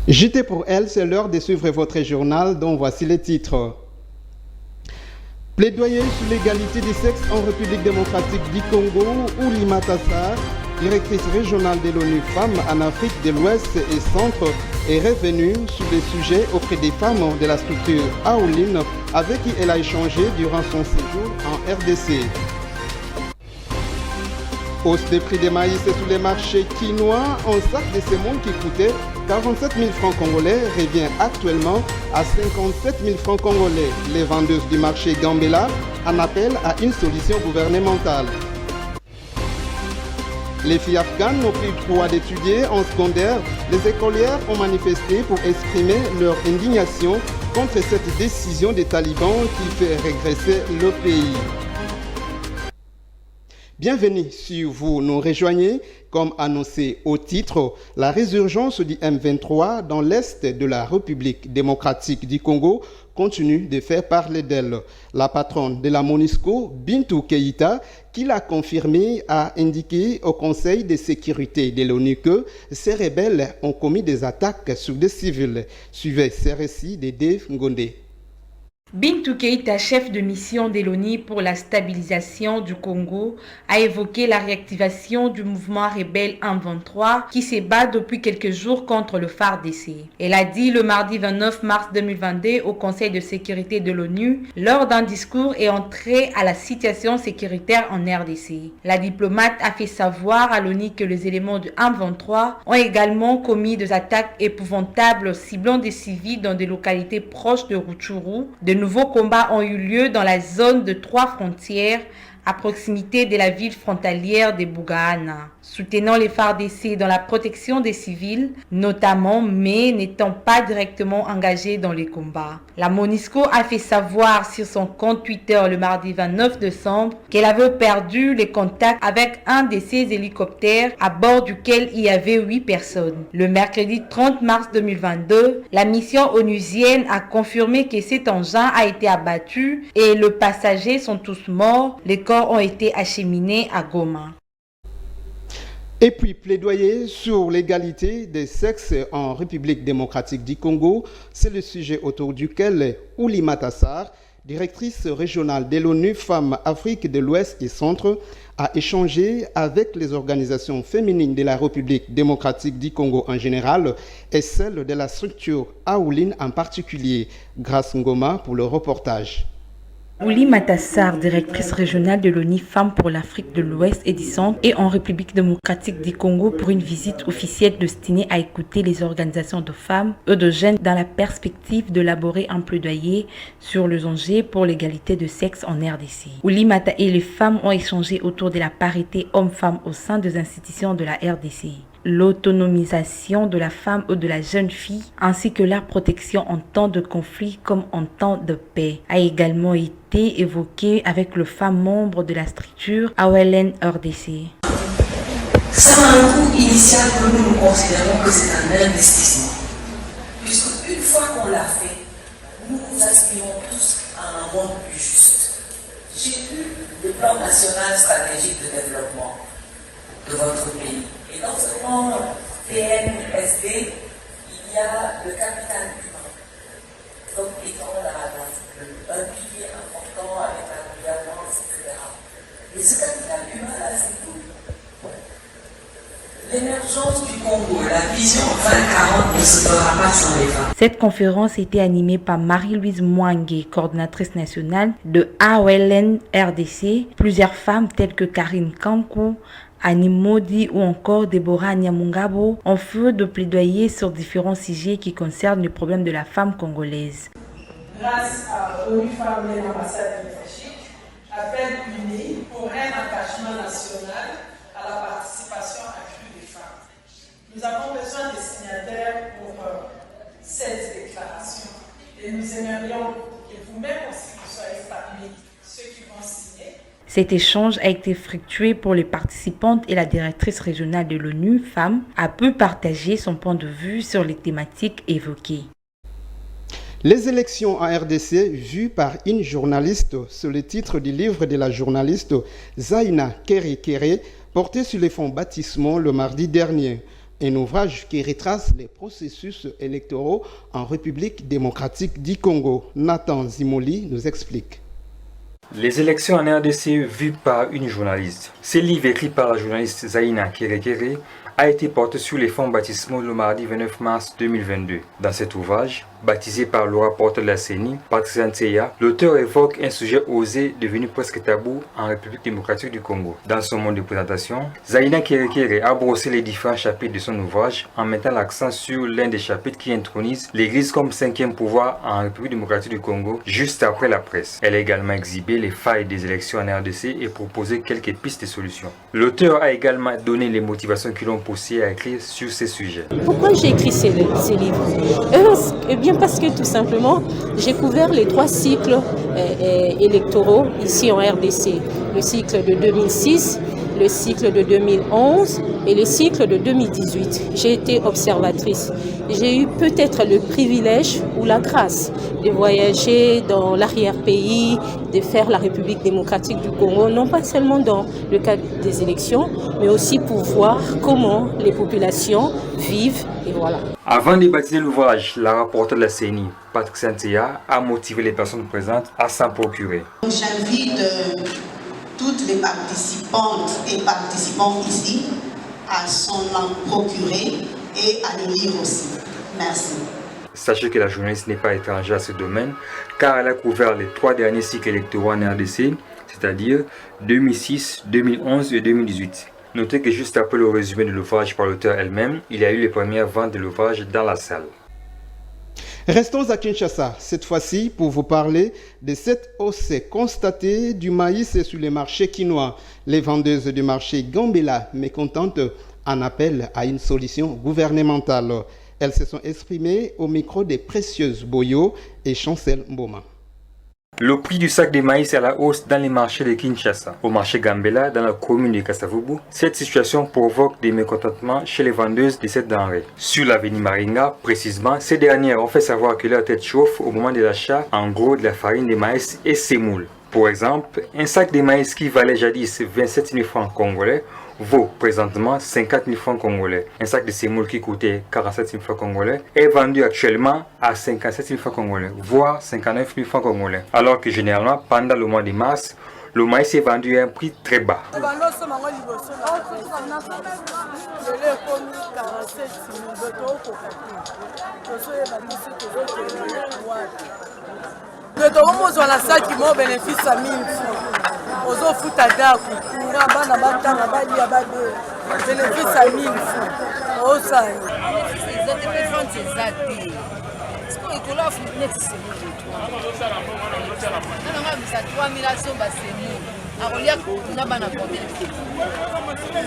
JT pour elle, c'est l'heure de suivre votre journal dont voici les titres. Plaidoyer sur l'égalité des sexes en République démocratique du Congo, Oulimata Sarr, directrice régionale de l'ONU Femmes en Afrique de l'Ouest et Centre, est revenue sur les sujets auprès des femmes de la structure Aoulin avec qui elle a échangé durant son séjour en RDC. Hausse des prix des maïs sur les marchés quinois, un sac de semoule qui coûtait 47 000 francs congolais revient actuellement à 57 000 francs congolais. Les vendeuses du marché Gambela en appellent à une solution gouvernementale. Les filles afghanes n'ont plus le droit d'étudier en secondaire. Les écolières ont manifesté pour exprimer leur indignation contre cette décision des talibans qui fait régresser le pays. Bienvenue si vous nous rejoignez. Comme annoncé au titre, la résurgence du M23 dans l'est de la République démocratique du Congo continue de faire parler d'elle. La patronne de la MONUSCO, Bintou Keïta, qui l'a confirmé, a indiqué au Conseil de sécurité de l'ONU que ces rebelles ont commis des attaques sur des civils. Suivez ces récits de Dave Ngondé. Bintou Keïta, chef de mission de l'ONU pour la stabilisation du Congo, a évoqué la réactivation du mouvement rebelle M23 qui se bat depuis quelques jours contre le FARDC. Elle a dit le mardi 29 mars 2022 au Conseil de sécurité de l'ONU lors d'un discours et entré à la situation sécuritaire en RDC. La diplomate a fait savoir à l'ONU que les éléments du M23 ont également commis des attaques épouvantables ciblant des civils dans des localités proches de Rutshuru. De nouveaux combats ont eu lieu dans la zone de 3 frontières à proximité de la ville frontalière de Bougaana, soutenant les FARDC dans la protection des civils, notamment, mais n'étant pas directement engagés dans les combats. La MONUSCO a fait savoir sur son compte Twitter le mardi 29 décembre qu'elle avait perdu les contacts avec un de ses hélicoptères à bord duquel il y avait 8 personnes. Le mercredi 30 mars 2022, la mission onusienne a confirmé que cet engin a été abattu et les passagers sont tous morts. Les corps ont été acheminés à Goma. Et puis, plaidoyer sur l'égalité des sexes en République démocratique du Congo, c'est le sujet autour duquel Oulimata Sarr, directrice régionale de l'ONU Femmes Afrique de l'Ouest et Centre, a échangé avec les organisations féminines de la République démocratique du Congo en général et celles de la structure Aoulin en particulier. Grâce Ngoma pour le reportage. Oulimata Sarr, directrice régionale de l'ONU Femmes pour l'Afrique de l'Ouest et du Centre, est en République démocratique du Congo pour une visite officielle destinée à écouter les organisations de femmes et de jeunes dans la perspective d'élaborer un plaidoyer sur les enjeux pour l'égalité de sexe en RDC. Oulimata et les femmes ont échangé autour de la parité homme-femme au sein des institutions de la RDC. L'autonomisation de la femme ou de la jeune fille, ainsi que leur protection en temps de conflit comme en temps de paix, a également été évoquée avec les femmes membres de la structure AOLN RDC. Ça a un coût initial que nous considérons que c'est un investissement. Puisque une fois qu'on l'a fait, nous aspirons tous à un monde plus juste. J'ai lu le plan national stratégique de développement de votre pays. Et dans ce plan PNSD, il y a le capital humain, comme étant un pilier important avec la gouvernance, etc. Et ce capital humain-là, c'est tout. L'émergence du Congo, la vision 2040 ne se fera pas sans les femmes. Cette conférence était animée par Marie-Louise Mwangue, coordinatrice nationale de AOLN RDC. Plusieurs femmes telles que Karine Kankou, Annie Modi ou encore Deborah Nyamungabo ont fait de plaidoyer sur différents sujets qui concernent le problème de la femme congolaise. Grâce à l'ONU Femmes et l'ambassade de Belgique, appelle unis pour un attachement national à la participation accrue des femmes. Nous avons besoin de signataires pour cette déclaration et nous aimerions que vous-même aussi vous soyez parmi ceux qui vont signer. Cet échange a été effectué pour les participantes et la directrice régionale de l'ONU Femmes a pu partager son point de vue sur les thématiques évoquées. Les élections en RDC vues par une journaliste sur le titre du livre de la journaliste Zaina Kere porté sur les fonds baptismaux le mardi dernier. un ouvrage qui retrace les processus électoraux en République démocratique du Congo. Nathan Zimoli nous explique. Les élections en RDC vues par une journaliste. Ce livre écrit par la journaliste Zaina Kerekere a été porté sur les fonds baptismaux le mardi 29 mars 2022. Dans cet ouvrage, baptisé par le rapporteur de la CENI, Patricia Nteya, l'auteur évoque un sujet osé devenu presque tabou en République démocratique du Congo. Dans son mode de présentation, Zaina Kerekere a brossé les différents chapitres de son ouvrage en mettant l'accent sur l'un des chapitres qui intronise l'Église comme cinquième pouvoir en République démocratique du Congo, juste après la presse. Elle a également exhibé les failles des élections en RDC et proposé quelques pistes de solutions. L'auteur a également donné les motivations qui l'ont poussé à écrire sur ces sujets. Pourquoi j'ai écrit ces livres? Eh bien parce que tout simplement, j'ai couvert les 3 cycles électoraux ici en RDC. Le cycle de 2006, le cycle de 2011 et le cycle de 2018. J'ai été observatrice. J'ai eu peut-être le privilège ou la grâce de voyager dans l'arrière-pays, de faire la République démocratique du Congo, non pas seulement dans le cadre des élections, mais aussi pour voir comment les populations vivent et voilà. Avant de baptiser l'ouvrage, la rapporteure de la CENI, Patricia Nteya, a motivé les personnes présentes à s'en procurer. J'invite toutes les participantes et participants ici à s'en procurer et à le lire aussi. Merci. Sachez que la journaliste n'est pas étrangère à ce domaine, car elle a couvert les 3 derniers cycles électoraux en RDC, c'est-à-dire 2006, 2011 et 2018. Notez que juste après le résumé de l'ouvrage par l'auteur elle-même, il y a eu les premières ventes de l'ouvrage dans la salle. Restons à Kinshasa, cette fois-ci pour vous parler de cette hausse constatée du maïs sur les marchés quinois. Les vendeuses du marché Gambela, mécontentes, en appellent à une solution gouvernementale. Elles se sont exprimées au micro des Précieuses Boyo et Chancel Mboma. Le prix du sac de maïs est à la hausse dans les marchés de Kinshasa. Au marché Gambela, dans la commune de Kasavubu, cette situation provoque des mécontentements chez les vendeuses de cette denrée. Sur l'avenue Maringa, précisément, ces dernières ont fait savoir que leur tête chauffe au moment de l'achat en gros de la farine de maïs et semoule. Pour exemple, un sac de maïs qui valait jadis 27 000 francs congolais vaut présentement 50 000 francs congolais. Un sac de semoule qui coûtait 47 000 francs congolais est vendu actuellement à 57 000 francs congolais, voire 59 000 francs congolais. Alors que généralement, pendant le mois de mars, le maïs est vendu à un prix très bas. ozo futa daku nga bana batanga balia bade bénéfice à 1000 francs osani ezate pe fonte ezati siko ikola funet semu na nga bisa 3000 asomba semu akolia kuna bana kombele.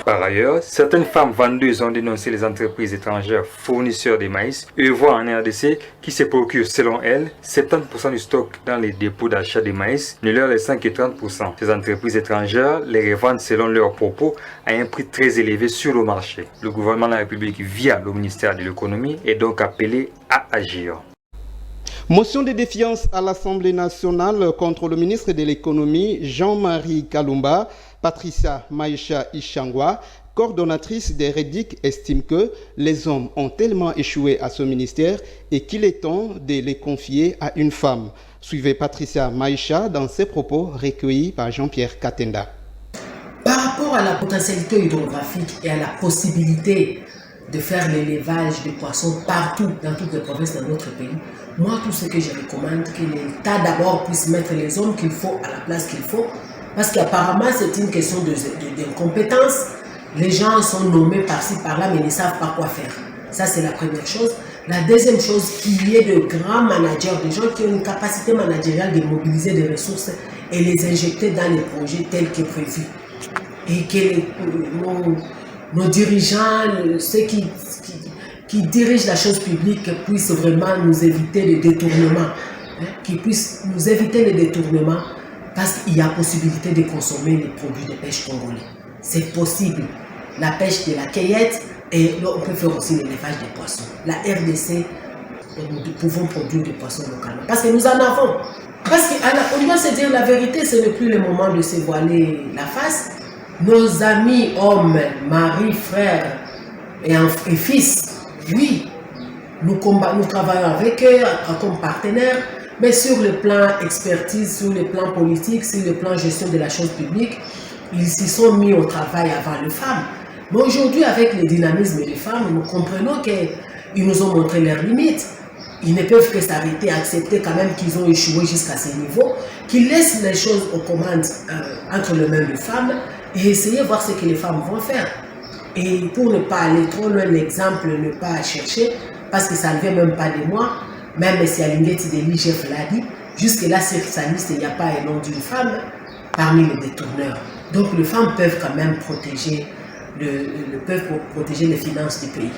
Par ailleurs, certaines femmes vendeuses ont dénoncé les entreprises étrangères fournisseurs de maïs œuvrant en RDC qui se procurent selon elles 70% du stock dans les dépôts d'achat de maïs, ne leur laissant que 30%. Ces entreprises étrangères les revendent selon leurs propos à un prix très élevé sur le marché. Le gouvernement de la République via le ministère de l'économie est donc appelé à agir. Motion de défiance à l'Assemblée nationale contre le ministre de l'économie Jean-Marie Kalumba. Patricia Maïcha Ishangwa, coordonnatrice des REDIC, estime que les hommes ont tellement échoué à ce ministère et qu'il est temps de les confier à une femme. Suivez Patricia Maïcha dans ses propos recueillis par Jean-Pierre Katenda. Par rapport à la potentialité hydrographique et à la possibilité de faire l'élevage de poissons partout, dans toutes les provinces de notre pays, moi, tout ce que je recommande, que l'État d'abord puisse mettre les hommes qu'il faut à la place qu'il faut, parce qu'apparemment, c'est une question d'incompétence. Les gens sont nommés par-ci, par-là, mais ils ne savent pas quoi faire. Ça, c'est la première chose. La deuxième chose, qu'il y ait de grands managers, des gens qui ont une capacité managériale de mobiliser des ressources et les injecter dans les projets tels que prévus. Et que nos dirigeants, ceux qui dirigent la chose publique, puissent vraiment nous éviter les détournements. Qu'ils puissent nous éviter les détournements parce qu'il y a possibilité de consommer les produits de pêche congolais. C'est possible. La pêche de la cueillette et on peut faire aussi l'élevage des poissons. La RDC, nous pouvons produire des poissons localement parce que nous en avons. Parce qu'on doit se dire la vérité, ce n'est plus le moment de se voiler la face. Nos amis, hommes, maris, frères, et fils. Oui, nous travaillons avec eux comme partenaires, mais sur le plan expertise, sur le plan politique, sur le plan gestion de la chose publique, ils s'y sont mis au travail avant les femmes. Mais aujourd'hui, avec le dynamisme des femmes, nous comprenons qu'ils nous ont montré leurs limites. Ils ne peuvent que s'arrêter, accepter quand même qu'ils ont échoué jusqu'à ce niveau, qu'ils laissent les choses aux commandes entre les mains des femmes et essayer de voir ce que les femmes vont faire. Et pour ne pas aller trop loin, l'exemple, ne pas chercher, parce que ça ne vient même pas de moi, même si Alingeti de l'IGF l'a dit, jusque-là, sur sa liste, il n'y a pas un nom d'une femme parmi les détourneurs. Donc les femmes peuvent quand même protéger les finances du pays.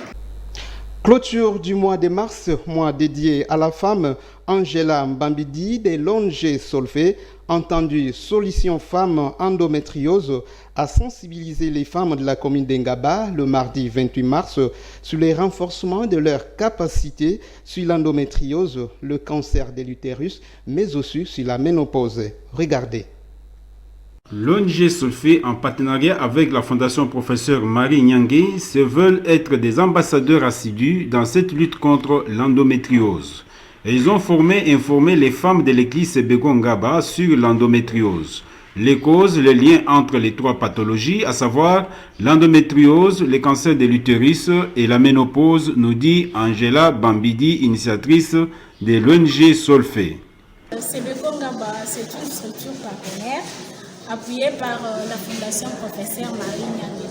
Clôture du mois de mars, mois dédié à la femme, Angela Mbambidi de l'ONG Solfé, entendu Solution Femmes Endométriose, a sensibilisé les femmes de la commune d'Engaba le mardi 28 mars sur les renforcements de leurs capacités sur l'endométriose, le cancer de l'utérus, mais aussi sur la ménopause. Regardez. L'ONG Solfé, en partenariat avec la Fondation Professeur Marie Nyangé, se veulent être des ambassadeurs assidus dans cette lutte contre l'endométriose. Ils ont formé et informé les femmes de l'église Sebeko Ngaba sur l'endométriose. Les causes, les liens entre les trois pathologies, à savoir l'endométriose, le cancer de l'utérus et la ménopause, nous dit Angela Mbambidi, initiatrice de l'ONG Solfé. Sebeko Ngaba, c'est une structure partenaire appuyée par la Fondation Professeur Marie Nyangé.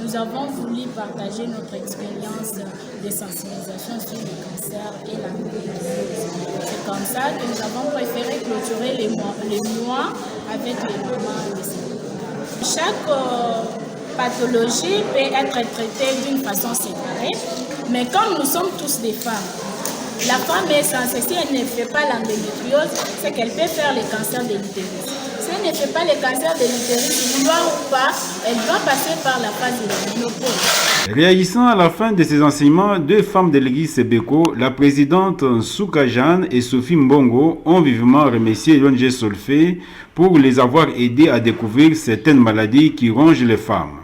Nous avons voulu partager notre expérience de sensibilisation sur le cancer et l'endométriose. C'est comme ça que nous avons préféré clôturer les mois avec les mamans de Sebeko. Chaque pathologie peut être traitée d'une façon séparée, mais comme nous sommes tous des femmes, la femme est censée, si elle ne fait pas l'endométriose, c'est qu'elle peut faire le cancer de l'utérus. Si elle ne fait pas le cancer de l'utérus, vouloir ou pas, elle doit passer par la phase de la ménopause. Réagissant à la fin de ces enseignements, deux femmes de l'église Sebeko, la présidente Souka Jeanne et Sophie Mbongo, ont vivement remercié l'ONG Solfé pour les avoir aidés à découvrir certaines maladies qui rongent les femmes.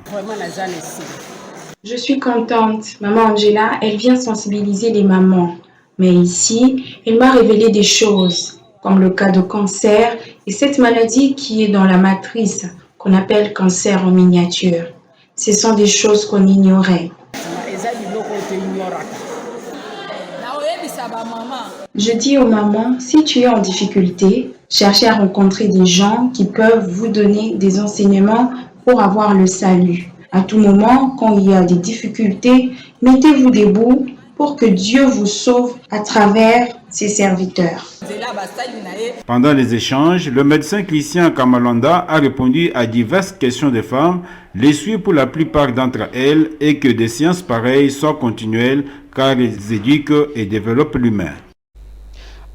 Je suis contente. Maman Angela, elle vient sensibiliser les mamans. Mais ici, elle m'a révélé des choses, comme le cas de cancer et cette maladie qui est dans la matrice, qu'on appelle cancer en miniature. Ce sont des choses qu'on ignorait. Je dis aux mamans, si tu es en difficulté, cherchez à rencontrer des gens qui peuvent vous donner des enseignements pour avoir le salut. À tout moment, quand il y a des difficultés, mettez-vous debout pour que Dieu vous sauve à travers ses serviteurs. Pendant les échanges, le médecin Christian Kamalanda a répondu à diverses questions des femmes. Les souhaits pour la plupart d'entre elles est que des séances pareilles soient continuelles car elles éduquent et développent l'humain.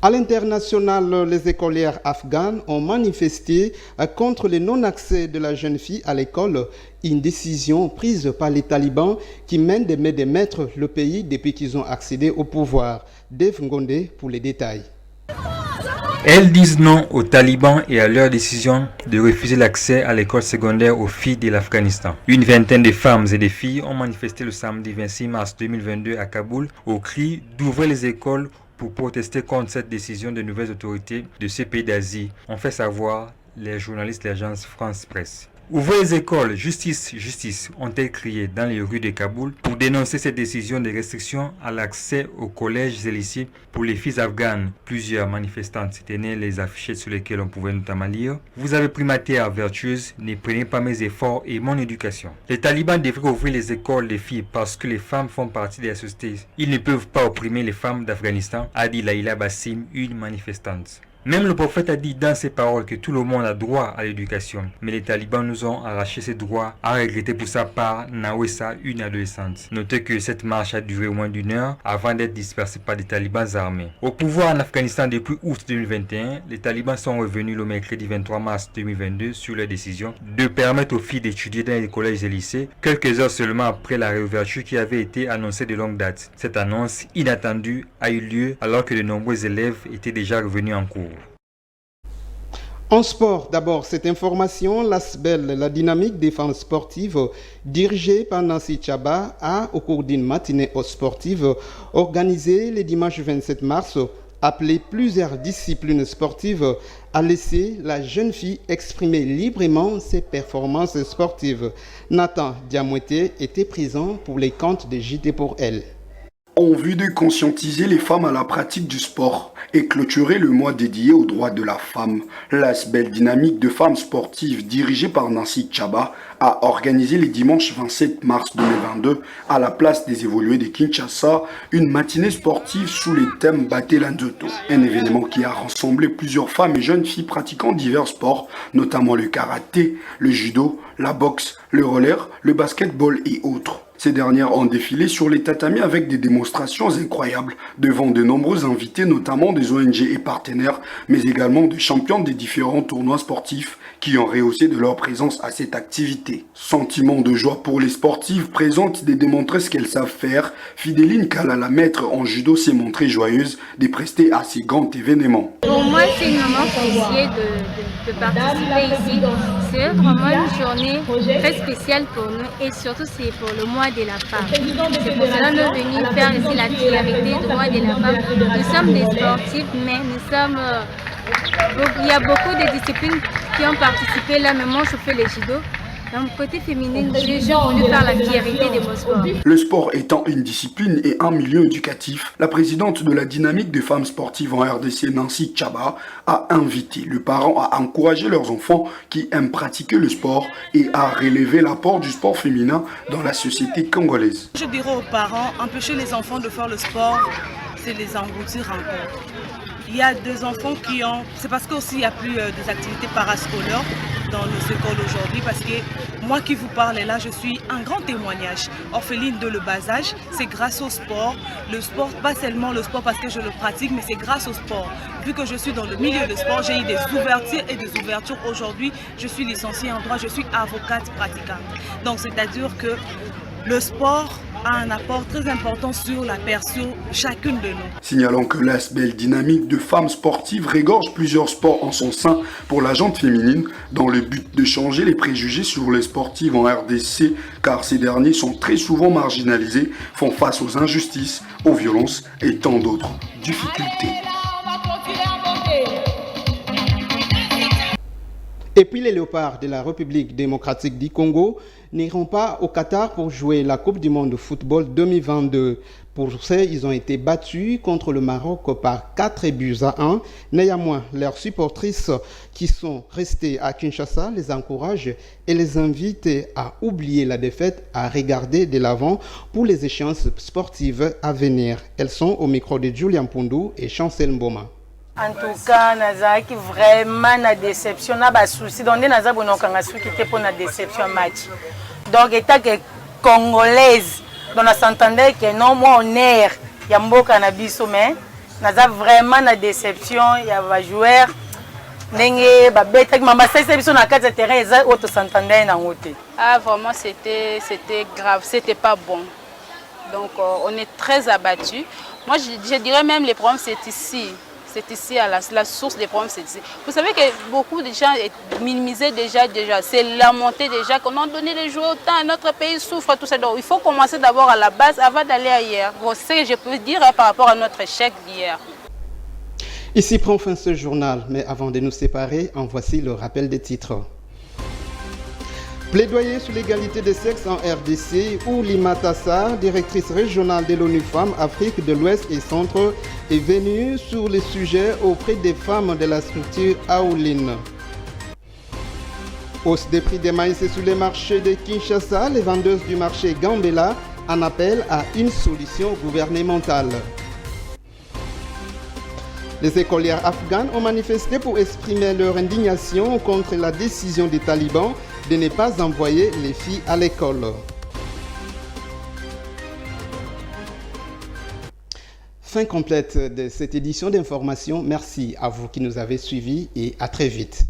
À l'international, les écolières afghanes ont manifesté contre le non-accès de la jeune fille à l'école, une décision prise par les talibans qui mènent des mains de maître le pays depuis qu'ils ont accédé au pouvoir. Dave Ngonde pour les détails. Elles disent non aux talibans et à leur décision de refuser l'accès à l'école secondaire aux filles de l'Afghanistan. Une vingtaine de femmes et de filles ont manifesté le samedi 26 mars 2022 à Kaboul au cri d'ouvrir les écoles pour protester contre cette décision des nouvelles autorités de ces pays d'Asie, ont fait savoir les journalistes de l'agence France Presse. Ouvrez les écoles, justice, justice, ont-elles crié dans les rues de Kaboul pour dénoncer cette décision de restriction à l'accès aux collèges et lycées pour les filles afghanes. Plusieurs manifestantes tenaient les affichettes sur lesquelles on pouvait notamment lire « Vous avez pris ma terre vertueuse, ne prenez pas mes efforts et mon éducation ». Les talibans devraient ouvrir les écoles des filles parce que les femmes font partie de la société. Ils ne peuvent pas opprimer les femmes d'Afghanistan, a dit Laïla Bassim, une manifestante. Même le prophète a dit dans ses paroles que tout le monde a droit à l'éducation. Mais les talibans nous ont arraché ces droits, a regretté pour sa part Nawessa, une adolescente. Notez que cette marche a duré au moins d'une heure avant d'être dispersée par des talibans armés. Au pouvoir en Afghanistan depuis août 2021, les talibans sont revenus le mercredi 23 mars 2022 sur leur décision de permettre aux filles d'étudier dans les collèges et lycées, quelques heures seulement après la réouverture qui avait été annoncée de longue date. Cette annonce inattendue a eu lieu alors que de nombreux élèves étaient déjà revenus en cours. En sport, d'abord, cette information, l'ASBEL, la dynamique des femmes sportives, dirigée par Nancy Tchaba, a, au cours d'une matinée sportive, organisé le dimanche 27 mars, appelé plusieurs disciplines sportives, a laissé la jeune fille exprimer librement ses performances sportives. Nathan Diamoueté était présent pour les comptes de JT pour elle. En vue de conscientiser les femmes à la pratique du sport et clôturer le mois dédié aux droits de la femme, l'ASBEL dynamique de femmes sportives dirigée par Nancy Tchaba a organisé le dimanche 27 mars 2022 à la place des évolués de Kinshasa une matinée sportive sous les thèmes Battez l'Anzoto, un événement qui a rassemblé plusieurs femmes et jeunes filles pratiquant divers sports, notamment le karaté, le judo, la boxe, le roller, le basketball et autres. Ces dernières ont défilé sur les tatamis avec des démonstrations incroyables devant de nombreux invités, notamment des ONG et partenaires, mais également des champions des différents tournois sportifs qui ont rehaussé de leur présence à cette activité. Sentiment de joie pour les sportives présentes de démontrer ce qu'elles savent faire, Fidéline Kala, la maître en judo, s'est montrée joyeuse de prester à ces grands événements. Pour moi, c'est un moment précieux de participer ici. C'est vraiment une journée très spéciale pour nous et surtout c'est pour le mois de la femme. C'est pour cela que nous sommes venus faire ici la priorité du mois de la femme. Nous sommes des sportifs, mais il y a beaucoup de disciplines qui ont participé là, mais moi je fais le judo. Donc côté féminin, j'ai voulu faire la priorité de mon sport. Le sport étant une discipline et un milieu éducatif, la présidente de la dynamique des femmes sportives en RDC, Nancy Tchaba, a invité les parents à encourager leurs enfants qui aiment pratiquer le sport et à relever l'apport du sport féminin dans la société congolaise. Je dirais aux parents, empêcher les enfants de faire le sport, c'est les engloutir encore. Il y a des enfants qui ont... C'est parce qu'aussi il n'y a plus des activités parascolaires dans nos écoles aujourd'hui, parce que moi qui vous parle là, je suis un grand témoignage. Orpheline de le bas âge, c'est grâce au sport. Le sport, pas seulement le sport parce que je le pratique, mais c'est grâce au sport. Vu que je suis dans le milieu du sport, j'ai eu des ouvertures et des ouvertures. Aujourd'hui, je suis licenciée en droit, je suis avocate pratiquante. Donc c'est-à-dire que le sport a un apport très important sur la personne, chacune de nous. Signalons que l'ASBEL dynamique de femmes sportives regorge plusieurs sports en son sein pour la gente féminine dans le but de changer les préjugés sur les sportives en RDC car ces derniers sont très souvent marginalisés, font face aux injustices, aux violences et tant d'autres difficultés. Et puis les léopards de la République démocratique du Congo n'iront pas au Qatar pour jouer la Coupe du monde de football 2022. Pour ça, ils ont été battus contre le Maroc par 4-1. Néanmoins, leurs supportrices qui sont restées à Kinshasa les encouragent et les invitent à oublier la défaite, à regarder de l'avant pour les échéances sportives à venir. Elles sont au micro de Julien Pundou et Chancel Mboma. En tout cas, nazaki vraiment na déception na ba souci donc naza bononka nga souki te pour na déception match. Donc état que congolaise donc na s'entendait que non moi honneur ya mboka na biso mais naza vraiment na déception ya ba joueur ndenge ba beta mama sasa biso na kati terrain eza auto s'entendait na ngote. Ah vraiment c'était grave, c'était pas bon. Donc on est très abattu. Moi je dirais même les problèmes c'est ici. C'est ici, à la source des problèmes, c'est ici. Vous savez que beaucoup de gens minimisaient déjà. C'est la montée déjà qu'on a donné les joueurs autant. Notre pays souffre, tout ça. Donc il faut commencer d'abord à la base avant d'aller ailleurs. C'est ce que je peux dire par rapport à notre échec d'hier. Ici prend fin ce journal, mais avant de nous séparer, en voici le rappel des titres. Plaidoyer sur l'égalité des sexes en RDC, où Lima Tassar, directrice régionale de l'ONU Femmes, Afrique de l'Ouest et Centre, est venue sur le sujet auprès des femmes de la structure Aouline. Hausse des prix des maïs sur les marchés de Kinshasa, les vendeuses du marché Gambela en appellent à une solution gouvernementale. Les écolières afghanes ont manifesté pour exprimer leur indignation contre la décision des talibans de ne pas envoyer les filles à l'école. Fin complète de cette édition d'information. Merci à vous qui nous avez suivis et à très vite.